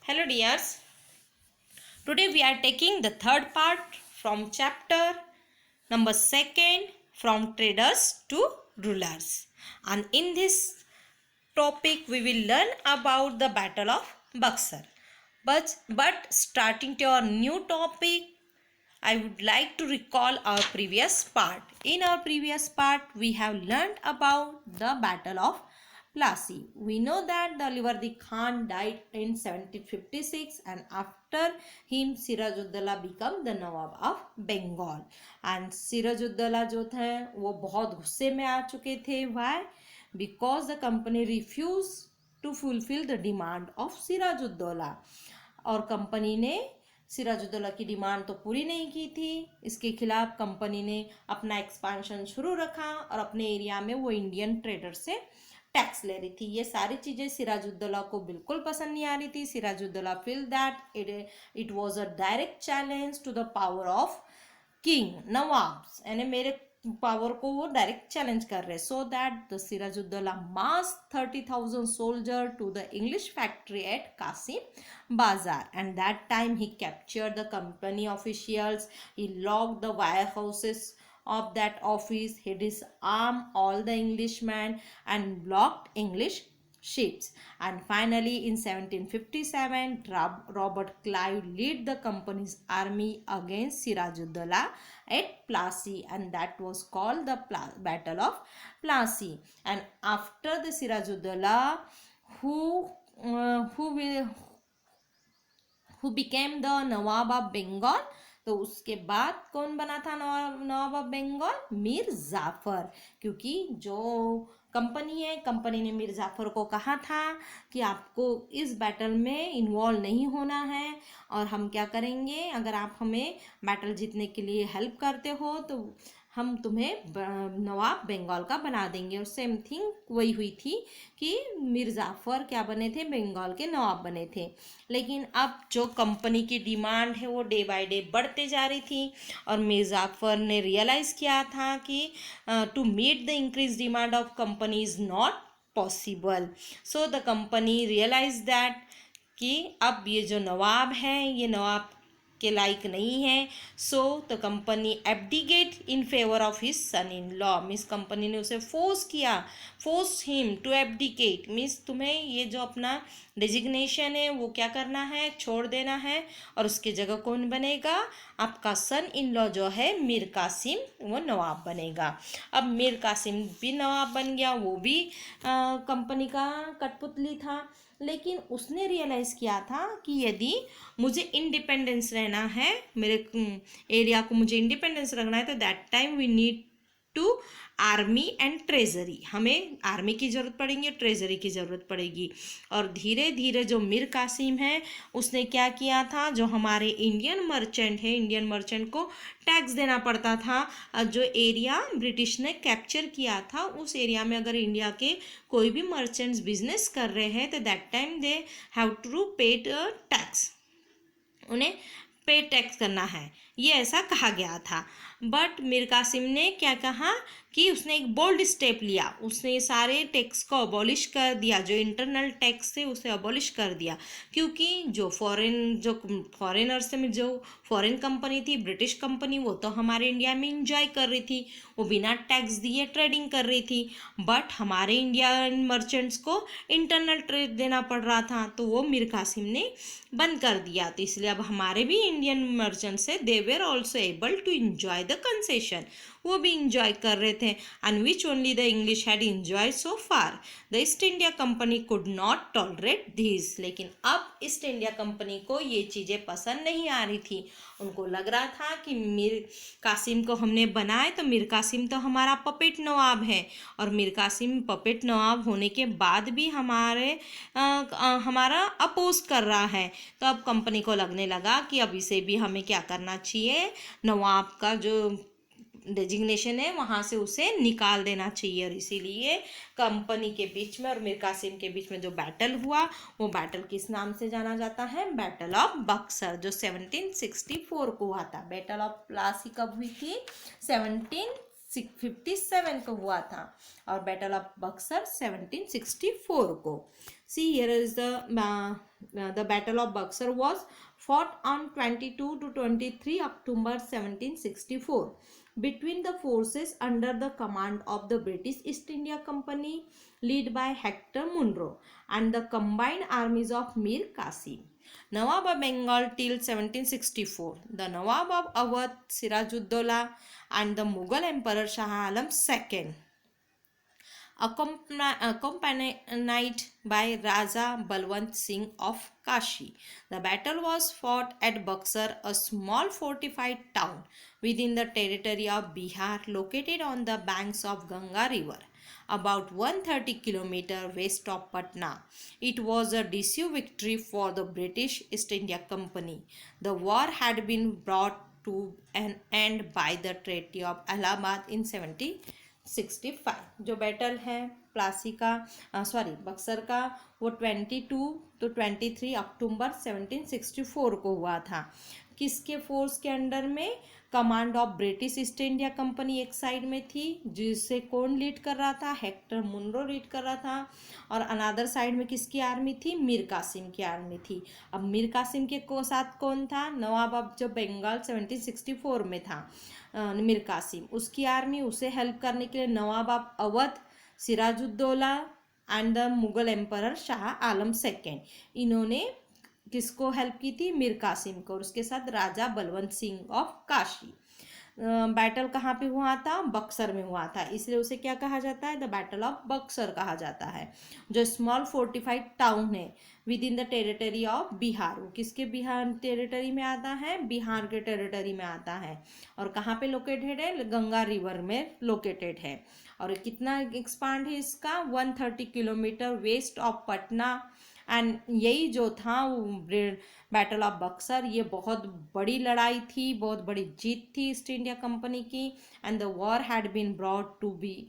Hello dears, today we are taking the third part from chapter number 2 from traders to rulers, and in this topic we will learn about the battle of Buxar. But starting to our new topic, I would like to recall our previous part. In our previous part, we have learned about the Battle of Plassey. We know that the Alivardi Khan died in 1756 and after him Sirajuddaulah became the Nawab of Bengal. And Sirajuddaulah जो थे वो बहुत गुस्से में आ चुके थे. Why? Because the company refused to fulfill the demand of Sirajuddaulah. और company ने सिराजुद्दौला की डिमांड तो पूरी नहीं की थी. इसके खिलाफ कंपनी ने अपना एक्सपांशन शुरू रखा और अपने एरिया में वो इंडियन ट्रेडर से टैक्स ले रही थी. ये सारी चीज़ें सिराजुद्दौला को बिल्कुल पसंद नहीं आ रही थी. Sirajuddaula feel that it was a direct challenge to the power of king nawabs, यानी मेरे पावर को वो डायरेक्ट चैलेंज कर रहे. So that the Sirajuddaula marched 30,000 soldier to the English factory at Kasim Bazar, and that time he captured the company officials. He locked the warehouses of that office. He disarmed all the Englishmen and blocked English ships. And finally in 1757 Robert Clive led the company's army against Sirajuddaulah at Plassey, and that was called the Battle of Plassey. And after the Sirajuddaulah who became the Nawab of Bengal, तो उसके बाद कौन बना था नवाब of Bengal? Mir Jafar. क्योंकि जो company है, company ने मीर जाफर को कहा था कि आपको इस बैटल में इन्वॉल्व नहीं होना है और हम क्या करेंगे, अगर आप हमें बैटल जीतने के लिए हेल्प करते हो तो हम तुम्हें नवाब बंगाल का बना देंगे. और सेम थिंग वही हुई थी कि मीर जाफर क्या बने थे, बंगाल के नवाब बने थे. लेकिन अब जो कंपनी की डिमांड है वो डे बाय डे बढ़ते जा रही थी और मीर जाफर ने रियलाइज़ किया था कि to meet the increase demand of company is not possible. So the company realise that कि अब ये जो नवाब हैं ये नवाब के लायक नहीं है. So the company abdicate in favour of his son in law. Means company ने उसे force him to abdicate. Means तुम्हें ये जो अपना डेजिग्नेशन है वो क्या करना है, छोड़ देना है. और उसकी जगह कौन बनेगा? आपका सन इन लॉ जो है मीर कासिम, वो नवाब बनेगा. अब मीर कासिम भी नवाब बन गया, वो भी कंपनी का कठपुतली था. लेकिन उसने रियलाइज़ किया था कि यदि मुझे इंडिपेंडेंस रहना है, मेरे एरिया को मुझे इंडिपेंडेंस रखना है, तो that time we need to army and treasury. हमें आर्मी की ज़रूरत पड़ेगी, ट्रेजरी की ज़रूरत पड़ेगी. और धीरे धीरे जो मीर कासिम है उसने क्या किया था, जो हमारे इंडियन मर्चेंट है, इंडियन मर्चेंट को टैक्स देना पड़ता था. जो एरिया ब्रिटिश ने कैप्चर किया था उस एरिया में अगर इंडिया के कोई भी मर्चेंट्स बिजनेस कर रहे हैं तो that time they have to pay tax, उन्हें पे टैक्स करना है, ये ऐसा कहा गया था. बट मीर कासिम ने क्या कहा कि उसने एक बोल्ड स्टेप लिया. उसने सारे टैक्स को अबॉलिश कर दिया, जो इंटरनल टैक्स थे उसे अबॉलिश कर दिया. क्योंकि जो फॉरेनर्स में जो फॉरेन कंपनी थी, ब्रिटिश कंपनी, वो तो हमारे इंडिया में इंजॉय कर रही थी, वो बिना टैक्स दिए ट्रेडिंग कर रही थी. बट हमारे इंडियन मर्चेंट्स को इंटरनल ट्रेड देना पड़ रहा था, तो वो मीर कासिम ने बंद कर दिया. तो इसलिए अब हमारे भी इंडियन मर्चेंट्स है, they were also able to enjoy the concession. वो भी इंजॉय कर रहे थे. And which only the English had enjoy so far. The East India company could not tolerate this. लेकिन अब ईस्ट इंडिया कंपनी को ये चीज़ें पसंद नहीं आ रही थी. उनको लग रहा था कि मीर कासिम को हमने बनाए तो मीर कासिम तो हमारा पपेट नवाब है, और मीर कासिम पपेट नवाब होने के बाद भी हमारा अपोज कर रहा है. तो अब कंपनी को लगने लगा कि अब इसे भी हमें क्या करना चाहिए, नवाब का जो डेजिग्नेशन है वहाँ से उसे निकाल देना चाहिए. और इसीलिए कंपनी के बीच में और मीर कासिम के बीच में जो बैटल हुआ वो बैटल किस नाम से जाना जाता है? बैटल ऑफ बक्सर, जो 1764 को हुआ था. बैटल ऑफ प्लासी कब हुई थी? 1764 1757 को हुआ था और बैटल ऑफ बक्सर 1764 को. सी here is the battle of Buxar was fought on 22 to 23 October 1764 between the forces under the command of the British East India Company led by Hector Munro and the combined armies of Mir Qasim. Nawab of Bengal till 1764, the Nawab of Awadh Sirajuddaulah and the Mughal Emperor Shah Alam II, accompanied by Raja Balwant Singh of Kashi. The battle was fought at Buxar, a small fortified town within the territory of Bihar, located on the banks of Ganga River, about 130 km west of Patna. It was a decisive victory for the British East India Company. The war had been brought to an end by the Treaty of Allahabad in 1765. जो battle है प्लासी का बक्सर का वो 22 तो 23 अक्टूबर 1764 को हुआ था. किसके फोर्स के अंडर में? Command of British east India company एक साइड में थी, जिसे कौन लीड कर रहा था? हेक्टर मुनरो लीड कर रहा था. और अनादर साइड में किसकी आर्मी थी? मीर कासिम की आर्मी थी. अब मीर कासिम के साथ कौन था? नवाब ऑफ जो बंगाल 1764 में था मीर कासिम, उसकी आर्मी. उसे हेल्प करने के लिए nawab of Awadh Sirajuddaula and the Mughal emperor Shah Alam II, इन्होंने किसको हेल्प की थी? मीर कासिम को. और उसके साथ राजा बलवंत सिंह ऑफ काशी. बैटल कहाँ पे हुआ था? बक्सर में हुआ था, इसलिए उसे क्या कहा जाता है? द बैटल ऑफ बक्सर कहा जाता है. जो स्मॉल फोर्टिफाइड टाउन है with in the territory of Bihar, वो किसके बिहार टेरिटरी में आता है? बिहार के टेरिटरी में आता है. और कहाँ पे लोकेटेड है? गंगा रिवर में लोकेटेड है. और कितना एक्सपांड है इसका? 130 kilometre west of Patna. And यही जो था बैटल ऑफ बक्सर, ये बहुत बड़ी लड़ाई थी, बहुत बड़ी जीत थी ईस्ट इंडिया कंपनी की. And the war had been brought to be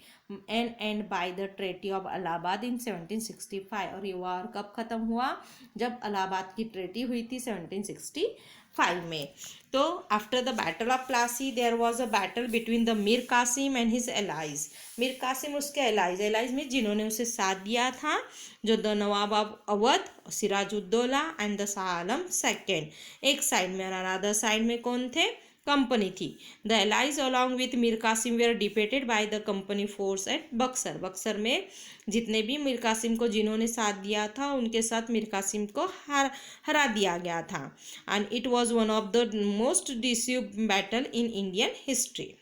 end by the treaty of Allahabad in 1765. और ये वॉर कब ख़त्म हुआ? जब इलाहाबाद की ट्रेटी हुई थी 1765 में. तो after the battle of Plassey there was a battle between the Mir Kasim and his allies. Mir Kasim उसके एलाइज में जिन्होंने उसे साथ दिया था, जो the nawab of Awadh Sirajuddaula and the Shah Alam II एक साइड में, और अनदर साइड में कौन थे? कंपनी थी. The allies along with Mir Kasim were defeated by the company force at Buxar. Buxar में जितने भी मीर कासिम को जिन्होंने साथ दिया था, उनके साथ मीर कासिम को हरा दिया गया था. And it was one of the most decisive battle in Indian history.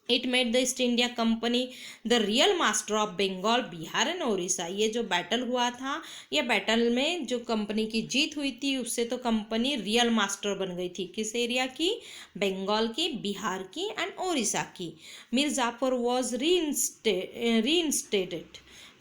It made the East India company the real master of Bengal, Bihar and Odisha. ये जो बैटल हुआ था, ये बैटल में जो कंपनी की जीत हुई थी, उससे तो कंपनी रियल मास्टर बन गई थी. किस एरिया की? बंगाल की, बिहार की एंड ओडिशा की. Mir Jafar was reinstated.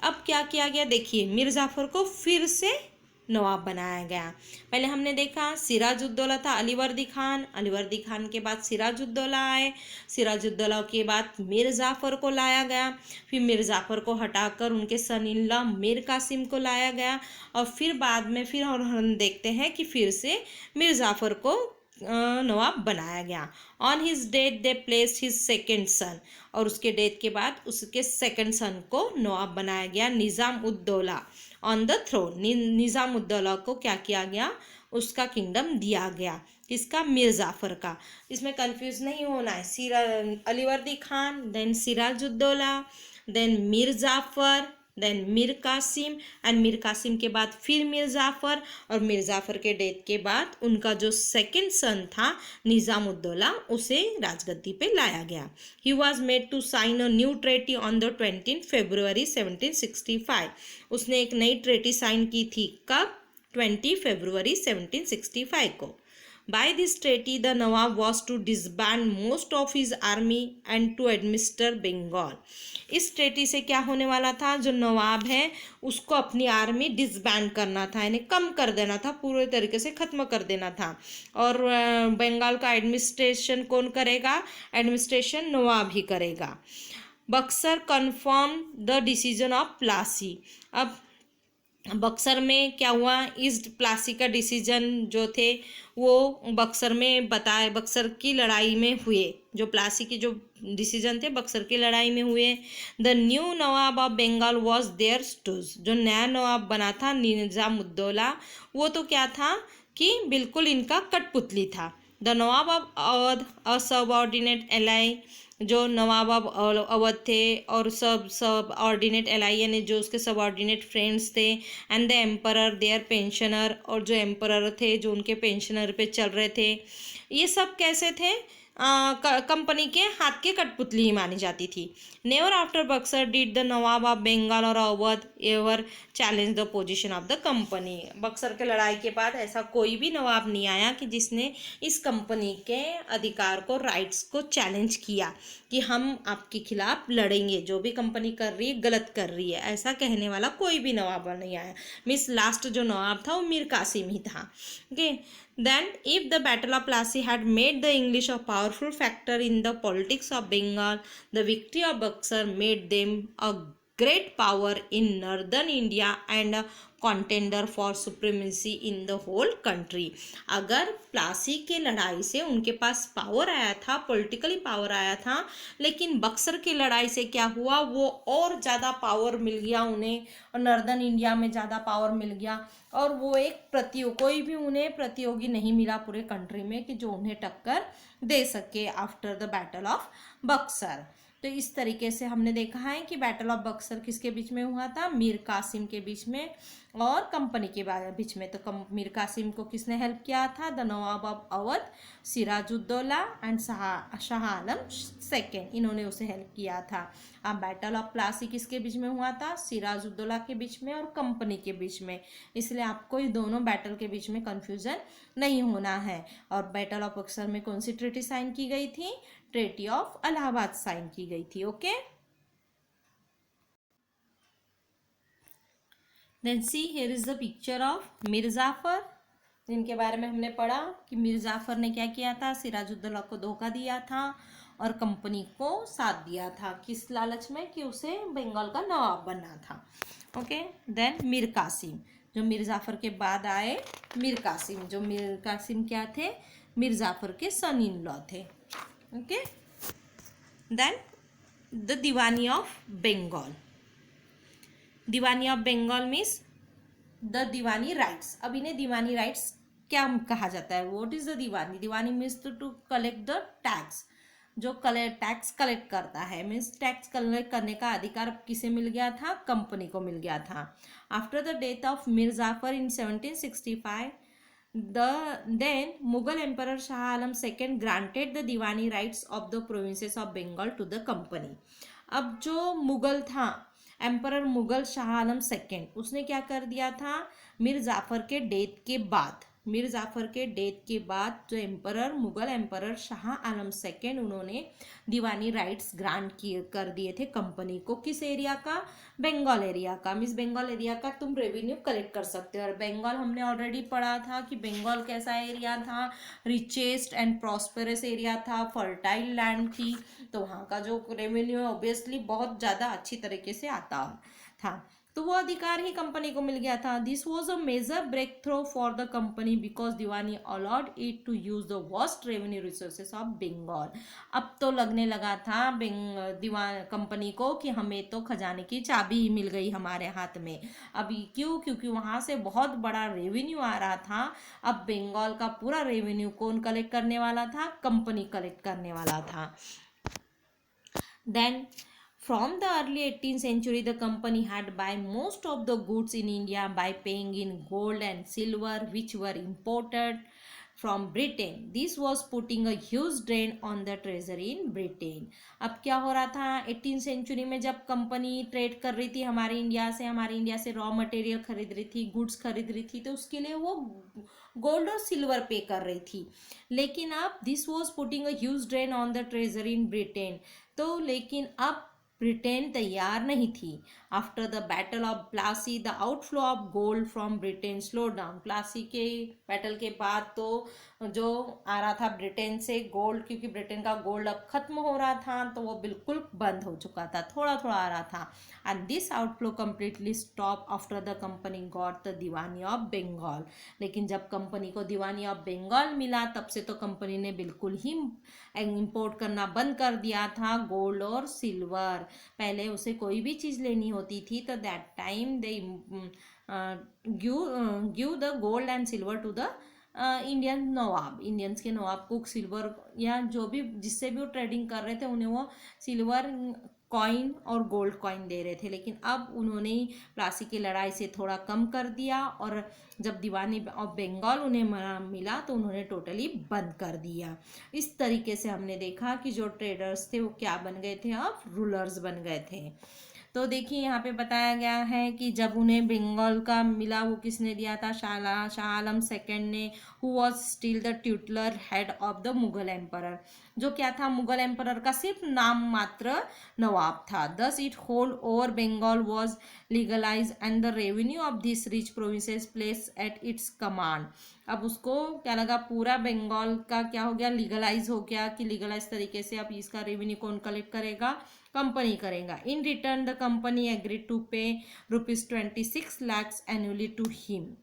अब क्या किया गया? देखिए, मीर जाफर को फिर से नवाब बनाया गया. पहले हमने देखा सिराजुद्दौला था अलीवर्दी खान, अलीवर्दी खान के बाद सिराजुद्दौला आए, सिराजुद्दौला के बाद मीर जाफ़र को लाया गया. फिर मीर जाफ़र को हटाकर उनके सन इन लॉ मीर कासिम को लाया गया. और फिर बाद में फिर हम देखते हैं कि फिर से मीर जाफ़र को नवाब बनाया गया. On his death they placed his second सन. और उसके डेथ के बाद उसके सेकेंड सन को नवाब बनाया गया, निज़ाम उद्दौला ऑन द थ्रोन. निज़ाम उद्दौला को क्या किया गया? उसका किंगडम दिया गया. किसका? मीर जाफ़र का. इसमें कंफ्यूज नहीं होना है. Alivardi Khan, then Sirajuddaula, then Mir Jafar, then Mir Kasim, and Mir Kasim के बाद फिर मीर जाफ़र. और मीर जाफ़र के डेथ के बाद उनका जो सेकंड सन था निज़ाम उद्दौला, उसे राजगद्दी पे लाया गया. He was made to sign a new treaty on the 20 February 1765. उसने एक नई ट्रेटी साइन की थी. कब? 20 फरवरी 1765 को. By this treaty, the Nawab was to disband most of his army and to administer Bengal. इस ट्रेटी से क्या होने वाला था? जो नवाब है उसको अपनी आर्मी डिसबैंड करना था, यानी कम कर देना था, पूरे तरीके से ख़त्म कर देना था. और बंगाल का एडमिनिस्ट्रेशन कौन करेगा? एडमिनिस्ट्रेशन नवाब ही करेगा. Buxar confirm the decision of Plassey. अब बक्सर में क्या हुआ, ईस्ट प्लासी का डिसीजन जो थे वो बक्सर में बताए, बक्सर की लड़ाई में हुए, जो प्लासी के जो डिसीजन थे बक्सर की लड़ाई में हुए। The new nawab of Bengal was their stooge, जो नया नवाब बना था निजामुद्दौला, वो तो क्या था कि बिल्कुल इनका कठपुतली था। The nawab of Awadh a subordinate ally, जो नवाब ऑफ अवध थे और सब ऑर्डिनेट एलाई यानी जो उसके सबऑर्डिनेट फ्रेंड्स थे, and the emperor their pensioner, और जो एम्परर थे जो उनके पेंशनर पे चल रहे थे, ये सब कैसे थे, कंपनी के हाथ के कठपुतली ही मानी जाती थी। Never after Buxar did the nawab of Bengal और Awadh ever challenge the position of the company, Buxar के लड़ाई के बाद ऐसा कोई भी नवाब नहीं आया कि जिसने इस कंपनी के अधिकार को, राइट्स को चैलेंज किया कि हम आपके खिलाफ लड़ेंगे, जो भी कंपनी कर रही है गलत कर रही है, ऐसा कहने वाला कोई भी नवाब नहीं आया। मिस लास्ट जो नवाब था वो मीर कासिम ही था। Okay, then if the battle of Plassey had made the English a powerful factor in the politics of Bengal, the victory of Buxar made them a great power in northern India and a contender for supremacy in the whole country। अगर प्लासी के लड़ाई से उनके पास power आया था, politically power आया था, लेकिन बक्सर की लड़ाई से क्या हुआ, वो और ज़्यादा पावर मिल गया उन्हें, और नॉर्दर्न इंडिया में ज़्यादा पावर मिल गया, और वो एक कोई भी उन्हें प्रतियोगी नहीं मिला पूरे कंट्री में कि जो उन्हें टक्कर दे सके after the battle of Buxar. तो इस तरीके से हमने देखा है कि बैटल ऑफ बक्सर किसके बीच में हुआ था, मीर कासिम के बीच में और कंपनी के बीच में। तो मीर कासिम को किसने हेल्प किया था, the nawab of Awadh Sirajuddaula and Shah Alam second, इन्होंने उसे हेल्प किया था। अब बैटल ऑफ प्लासी किसके बीच में हुआ था, सिराजुद्दौला के बीच में और कंपनी के बीच में, इसलिए आपको ये दोनों बैटल के बीच में कन्फ्यूजन नहीं होना है। और बैटल ऑफ बक्सर में कौन सी ट्रीटी साइन की गई थी, ट्रीटी ऑफ इलाहाबाद साइन की गई थी। Okay, then see here is the picture of Mir Jafar, जिनके बारे में हमने पढ़ा कि मीर जाफर ने क्या किया था, सिराजुद्दौला को धोखा दिया था और कंपनी को साथ दिया था, किस लालच में कि उसे बंगाल का नवाब बनना था। ओके, देन मीर कासिम, जो मीर जाफर के बाद आए मीर कासिम, जो मीर कासिम क्या थे, मीर जाफर के सन इन लॉ थे। Okay, then the Diwani of Bengal, Diwani of Bengal means the Deewani rights. अब इन्हें दीवानी राइट्स क्या कहा जाता है, what is the Diwani, Diwani means to collect the tax, जो टैक्स कलेक्ट करता है, मीन्स टैक्स कलेक्ट करने का अधिकार किसे मिल गया था, कंपनी को मिल गया था। After the death of Mir Jafar in 1765, then Mughal Emperor Shah Alam II granted the Diwani rights of the provinces of Bengal to the company। अब जो मुगल था, एम्परर मुगल शाह आलम सेकेंड, उसने क्या कर दिया था, मीर जाफर के डेथ के बाद, मीर जाफर के डेथ के बाद जो emperor Mughal emperor Shah Alam second, उन्होंने दीवानी राइट्स ग्रांट किए कर दिए थे कंपनी को, किस एरिया का, बंगाल एरिया का। मीन्स बंगाल एरिया का तुम रेवेन्यू कलेक्ट कर सकते हो। और बंगाल हमने ऑलरेडी पढ़ा था कि बंगाल कैसा एरिया था, रिचेस्ट एंड प्रॉस्पेरस एरिया था, फर्टाइल लैंड थी, तो वहाँ का जो रेवेन्यू है ऑब्वियसली बहुत ज़्यादा अच्छी तरीके से आता था, तो वो अधिकार ही कंपनी को मिल गया था। This was a major breakthrough for the company because Diwani allowed it to use the vast revenue resources of Bengal. अब तो लगने लगा था कंपनी को कि हमें तो खजाने की चाबी ही मिल गई हमारे हाथ में। अभी क्यों, क्योंकि वहाँ से बहुत बड़ा रेवेन्यू आ रहा था। अब बंगाल का पूरा रेवेन्यू कौन कलेक्ट करने वाला था, कंपनी कलेक्ट करने वाला था। Then from the early 18th century, the company had buy most of the goods in India by paying in gold and silver, which were imported from Britain. This was putting a huge drain on the treasury in Britain. अब क्या हो रहा था 18th century में, जब company trade कर रही थी हमारे इंडिया से रॉ मटेरियल खरीद रही थी, गुड्स खरीद रही थी, तो उसके लिए वो गोल्ड और सिल्वर पे कर रही थी। लेकिन अब this was putting a huge drain on the treasury in Britain, तो लेकिन अब ब्रिटेन तैयार नहीं थी। After the battle of Plassey the outflow of gold from Britain slow down. Plassey के बैटल के बाद तो जो आ रहा था ब्रिटेन से गोल्ड, क्योंकि ब्रिटेन का गोल्ड अब खत्म हो रहा था तो वो बिल्कुल बंद हो चुका था, थोड़ा थोड़ा आ रहा था। And this outflow completely stop after the company got the Diwani of Bengal. लेकिन जब कंपनी को दीवानी ऑफ बंगाल मिला तब से तो कंपनी ने बिल्कुल ही इंपोर्ट करना बंद कर दिया था गोल्ड और सिल्वर। पहले उसे कोई भी चीज़ लेनी होती थी तो that time they give the gold and silver to the Indian nawab. Indians के नवाब को सिल्वर या जो भी जिससे भी वो ट्रेडिंग कर रहे थे उन्हें वो सिल्वर कॉइन और गोल्ड कॉइन दे रहे थे। लेकिन अब उन्होंने प्लासी की लड़ाई से थोड़ा कम कर दिया और जब दीवानी ऑफ बंगाल उन्हें मिला तो उन्होंने टोटली बंद कर दिया। इस तरीके से हमने देखा कि जो ट्रेडर्स थे वो क्या बन गए थे, अब रूलर्स बन गए थे। तो देखिए यहाँ पे बताया गया है कि जब उन्हें बंगाल का मिला वो किसने दिया था, शाह आलम सेकेंड ने, who was still the titular head of the Mughal emperor, जो क्या था मुगल एम्परर का सिर्फ नाम मात्र नवाब था। Thus it hold over Bengal was legalise and the revenue of this rich provinces place at its command. अब उसको क्या लगा, पूरा बंगाल का क्या हो गया, लीगलाइज हो गया कि लीगलाइज तरीके से अब इसका रेवेन्यू कौन कलेक्ट करेगा, कंपनी करेगा। In return the company agreed to pay ₹26 lakhs annually to him.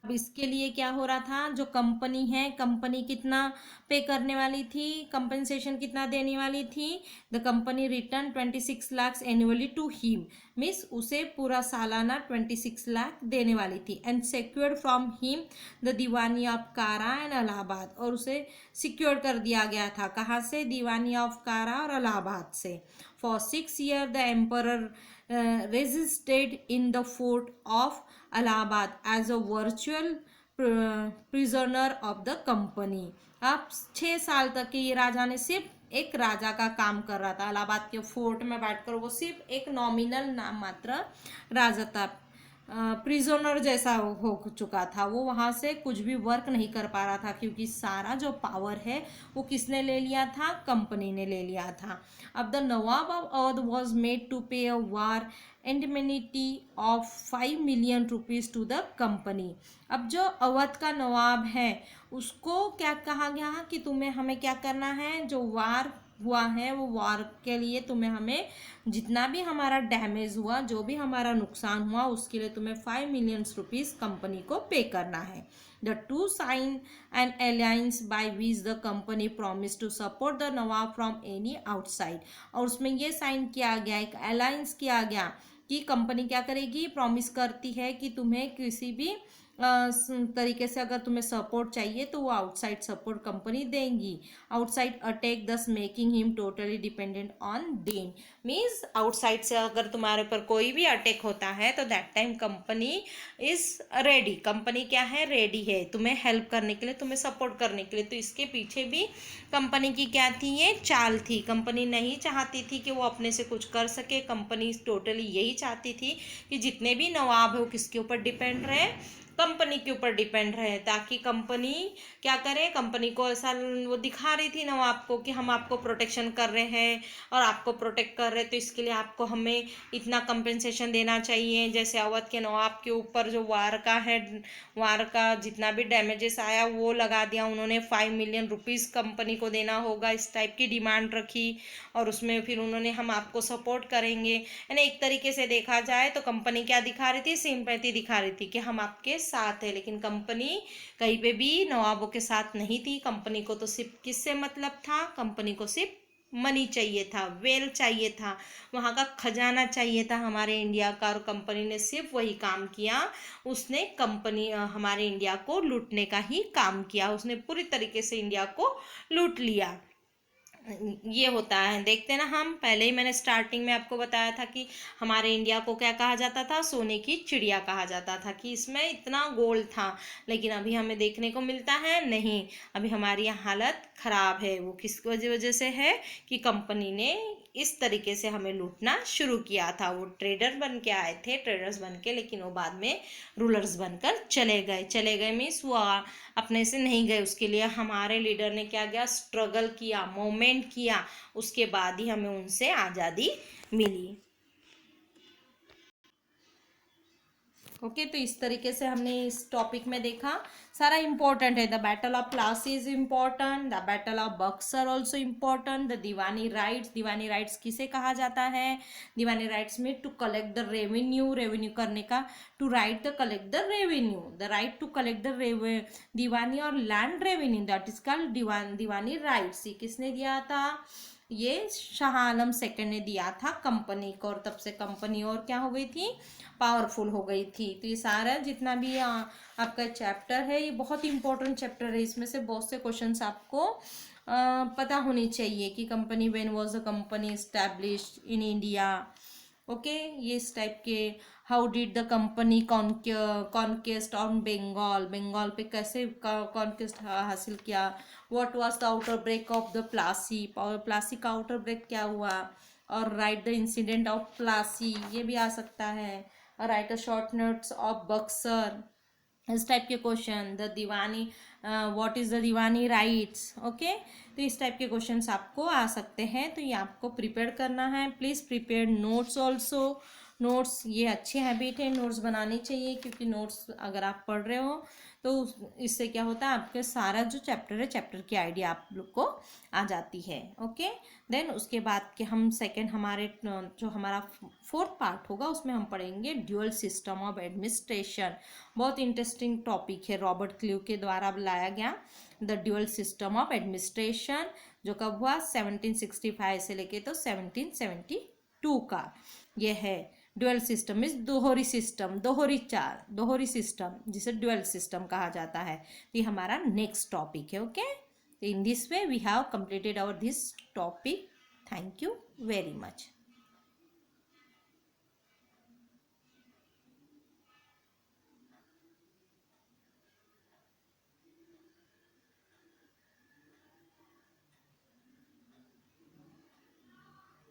अब इसके लिए क्या हो रहा था, जो कंपनी है कंपनी कितना पे करने वाली थी, कंपनसेशन कितना देने वाली थी, the company return 26 lakhs annually to him, means उसे पूरा सालाना 26 लाख देने वाली थी। And secured from him the Diwani of Kara and Allahabad, और उसे सिक्योर कर दिया गया था, कहाँ से, दीवानी ऑफ कारा और इलाहाबाद से। For 6 years the emperor resisted in the fort of Allahabad as a virtual prisoner of the company। अब 6 साल तक के ये राजा ने सिर्फ एक राजा का काम कर रहा था, इलाहाबाद के फोर्ट में बैठकर वो सिर्फ एक नॉमिनल नाम मात्र राजा था, प्रिजनर जैसा हो चुका था। वो वहाँ से कुछ भी वर्क नहीं कर पा रहा था क्योंकि सारा जो पावर है वो किसने ले लिया था, कंपनी ने ले लिया था। अब the nawab of Awadh was made to pay a war indemnity of 5 million rupees to the company. अब जो अवध का नवाब है उसको क्या कहा गया कि तुम्हें हमें क्या करना है, जो वार हुआ है वो वार के लिए तुम्हें हमें जितना भी हमारा डैमेज हुआ, जो भी हमारा नुकसान हुआ उसके लिए तुम्हें 5 million rupees कंपनी को पे करना है। The two signed an alliance by which the company promised to support the Nawab from any outside। और उसमें ये साइन किया गया, एक अलायंस किया गया कि कंपनी क्या करेगी, प्रॉमिस करती है कि तुम्हें किसी भी तरीके से अगर तुम्हें सपोर्ट चाहिए तो वो आउटसाइड सपोर्ट कंपनी देंगी। आउटसाइड अटैक दस making him totally dependent on them, means outside से अगर तुम्हारे ऊपर कोई भी अटैक होता है तो that time company is ready, company क्या है, रेडी है तुम्हें हेल्प करने के लिए, तुम्हें सपोर्ट करने के लिए। तो इसके पीछे भी कंपनी की क्या थी, ये चाल थी। कंपनी नहीं चाहती थी कि वो अपने से कुछ कर सके, कंपनी टोटली यही चाहती थी कि जितने भी नवाब है वो किसके ऊपर डिपेंड रहे, कंपनी के ऊपर डिपेंड रहे, ताकि कंपनी क्या करे, कंपनी को ऐसा वो दिखा रही थी नवाब को कि हम आपको प्रोटेक्शन कर रहे हैं और आपको प्रोटेक्ट कर रहे हैं, तो इसके लिए आपको हमें इतना कंपेंसेशन देना चाहिए। जैसे अवध के नवाब के ऊपर जो वार का है, वार का जितना भी डैमेजेस आया वो लगा दिया उन्होंने, 5 million rupees कंपनी को देना होगा, इस टाइप की डिमांड रखी। और उसमें फिर उन्होंने हम आपको सपोर्ट करेंगे, यानी एक तरीके से देखा जाए तो कंपनी क्या दिखा रही थी, सिंपैथी दिखा रही थी कि हम आपके साथ है। लेकिन कंपनी कहीं पे भी नवाबों के साथ नहीं थी। कंपनी को तो सिर्फ किससे मतलब था, कंपनी को सिर्फ मनी चाहिए था, वेल चाहिए था, वहाँ का खजाना चाहिए था हमारे इंडिया का, और कंपनी ने सिर्फ वही काम किया। उसने कंपनी हमारे इंडिया को लूटने का ही काम किया, उसने पूरी तरीके से इंडिया को लूट लिया। ये होता है, देखते ना हम पहले ही मैंने स्टार्टिंग में आपको बताया था कि हमारे इंडिया को क्या कहा जाता था, सोने की चिड़िया कहा जाता था, कि इसमें इतना गोल्ड था। लेकिन अभी हमें देखने को मिलता है नहीं, अभी हमारी हालत ख़राब है। वो किस वजह से है कि कंपनी ने इस तरीके से हमें लूटना शुरू किया था। वो ट्रेडर बन के आए थे, ट्रेडर्स बन के, लेकिन वो बाद में रूलर्स बनकर चले गए। चले गए मीन्स वो अपने से नहीं गए, उसके लिए हमारे लीडर ने क्या किया, स्ट्रगल किया, मूवमेंट किया, उसके बाद ही हमें उनसे आज़ादी मिली। ओके तो इस तरीके से हमने इस टॉपिक में देखा, सारा इंपॉर्टेंट है। The battle of Plassey is important, the battle of Buxar also important, the Deewani rights, diwani rights किसे कहा जाता है? दीवानी राइट्स में to collect the revenue, revenue करने का, to right the collect the revenue, the right to collect the diwani और land revenue, that is called diwani rights. ये किसने दिया था? ये शाह आलम सेकंड ने दिया था कंपनी को, और तब से कंपनी और क्या हो गई थी? पावरफुल हो गई थी। तो ये सारा जितना भी आपका चैप्टर है ये बहुत इंपॉर्टेंट चैप्टर है, इसमें से बहुत से क्वेश्चंस आपको पता होने चाहिए कि company when was the company established in India. Okay ये इस टाइप के, how did the company conquest on Bengal, Bengal पे कैसे कॉन्केस्ट हासिल किया, what was the outer break of the Plassey, Plassey का आउटर ब्रेक क्या हुआ, और write the incident of Plassey, ये भी आ सकता है, write a short notes of Buxar, इस टाइप के question, the Diwani, what is the Deewani rights. Okay तो इस टाइप के क्वेश्चंस आपको आ सकते हैं, तो ये आपको प्रिपेयर करना है। Please prepare notes also, notes ये अच्छी हैबिट है, नोट्स बनानी चाहिए, क्योंकि नोट्स अगर आप पढ़ रहे हो तो इससे क्या होता है, आपके सारा जो चैप्टर है चैप्टर की आइडिया आप लोग को आ जाती है। ओके देन उसके बाद के हम सेकेंड हमारे जो हमारा फोर्थ पार्ट होगा उसमें हम पढ़ेंगे ड्यूअल सिस्टम ऑफ एडमिनिस्ट्रेशन। बहुत इंटरेस्टिंग टॉपिक है, रॉबर्ट क्ल्यू के द्वारा लाया गया the dual system of administration, जो कब हुआ 1765 से लेके तो 1772 का ये है। ड्यूअल सिस्टम इज दोहरी सिस्टम, दोहरी सिस्टम जिसे ड्यूअल सिस्टम कहा जाता है। ये हमारा नेक्स्ट टॉपिक है। Okay in this way we have completed our this topic. Thank you very much.